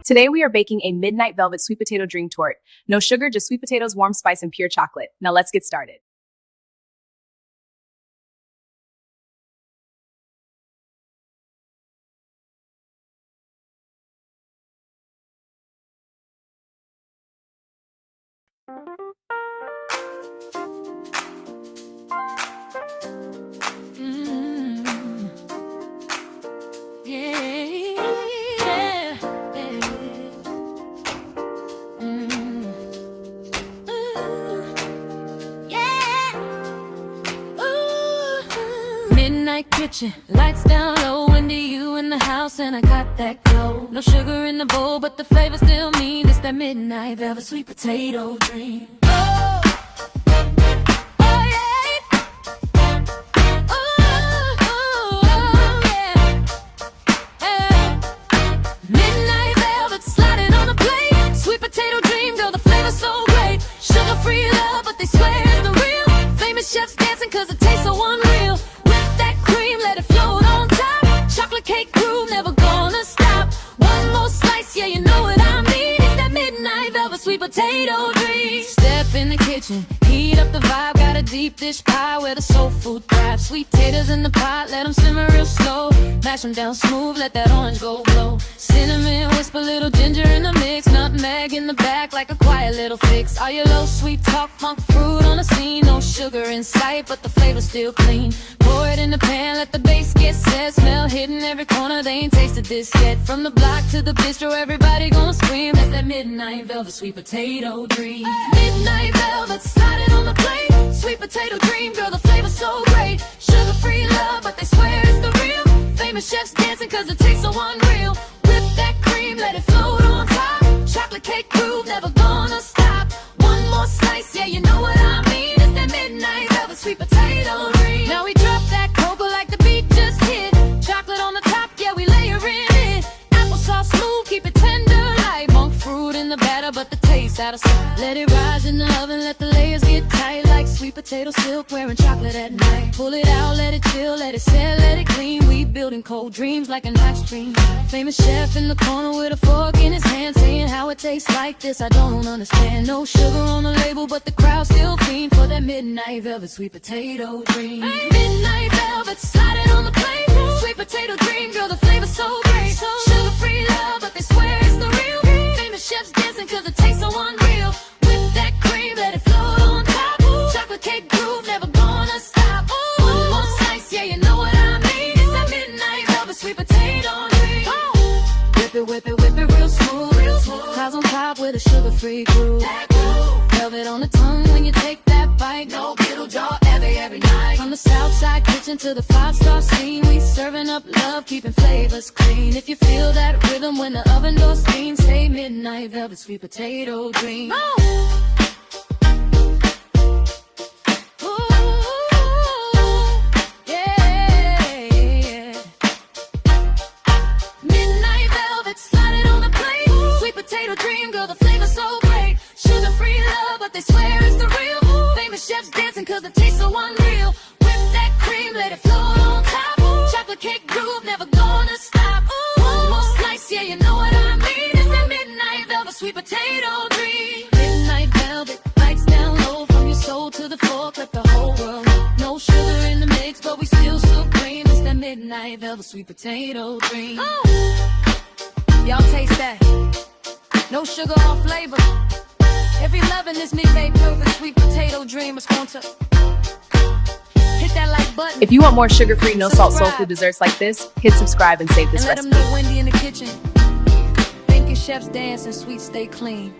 Today we are baking a midnight velvet sweet potato dream torte. No sugar, just sweet potatoes, warm spice, and pure chocolate. Now let's get started. Midnight kitchen, lights down low, Wendy, you in the house, and I got that glow. No sugar in the bowl, but the flavor still mean it's that midnight velvet sweet potato dream. Oh, oh yeah. Oh yeah. Hey. Midnight velvet sliding on a plate. Sweet potato dream, girl, the flavor's so great. Sugar-free love, but they swear it's the real. Famous chefs dancing 'cause it tastes so unreal. Let it float on top. Chocolate cake groove, never gonna stop. One more slice, yeah, you know what I mean. It's that midnight velvet sweet potato dream. Step in the kitchen, heat up the vibe. Got a deep dish pie where the soul food thrives. Sweet taters in the pot, let them simmer real slow. Mash them down smooth, let that orange go glow. Cinnamon, whisper, little ginger in the mix. Nutmeg in the back like a quiet little fix. All your low sweet talk, monk fruit on the scene. No sugar in sight, but the flavor's still clean. Pour it in the pan, let the base get set. Smell hidden every corner, they ain't tasted this yet. From the block to the bistro, everybody gonna scream. That's that midnight velvet sweet potato dream. Midnight velvet sliding on the plate. Sweet potato dream, girl, the flavor's so great. Sugar-free love, but they swear it's the real. Famous chefs dancing 'cause it tastes so unreal. Whip that cream, let it float on top. Chocolate cake groove, never gonna stop. One more slice, yeah, you know what I mean. It's that midnight velvet sweet potato dream. Now we drop that cocoa like the beat just hit. Chocolate on the top, yeah, we layer in it. Applesauce smooth, keep it tender like monk fruit in the batter, but the taste out of sight. Let it rise in the oven, let the layers get tight like sweet potato silk, wearing chocolate at night. Pull it out, let it chill, let it set, let it clean. We building cold dreams like an ice cream. Famous chef in the corner with a fork in his hand, saying how it tastes like this, I don't understand. No sugar on the label, but the crowd still fiend for that midnight velvet sweet potato dream. Midnight velvet sliding on the plate. Sweet potato dream, girl, the flavor's so great. Sugar-free love, but they swear it's the real. Famous chefs dancing 'cause it tastes so unreal. Whip that cream, let it float on top. Chocolate cake groove, never gonna stop. One more slice, yeah, you know what I mean. It's that midnight velvet sweet potato dream. Whip it real smooth. Clouds on top with a sugar-free groove. Velvet on the tongue when you take that bite. No middle jaw every night. From the south side kitchen to the 5-star scene, we serving up love, keeping flavors clean. If you feel that rhythm when the oven door steams, say midnight velvet sweet potato dream. Potato dream, girl, the flavor's so great. Sugar-free love, but they swear it's the real. Famous chefs dancing 'cause it tastes so unreal. Whip that cream, let it float on top. Chocolate cake groove, never gonna stop. One more slice, yeah, you know what I mean. It's that midnight velvet sweet potato dream. Midnight velvet, lights down low, from your soul to the fork, let the whole world know. No sugar in the mix, but we still supreme. It's that midnight velvet sweet potato dream. Y'all taste that? No sugar or flavor. Every love in this midnight velvet sweet potato dream is going to hit that like button. If you want more sugar-free, no salt, soul food desserts like this, hit subscribe and save this and recipe. Let them know Wendy in the kitchen. Thank you, chefs dance and sweets stay clean.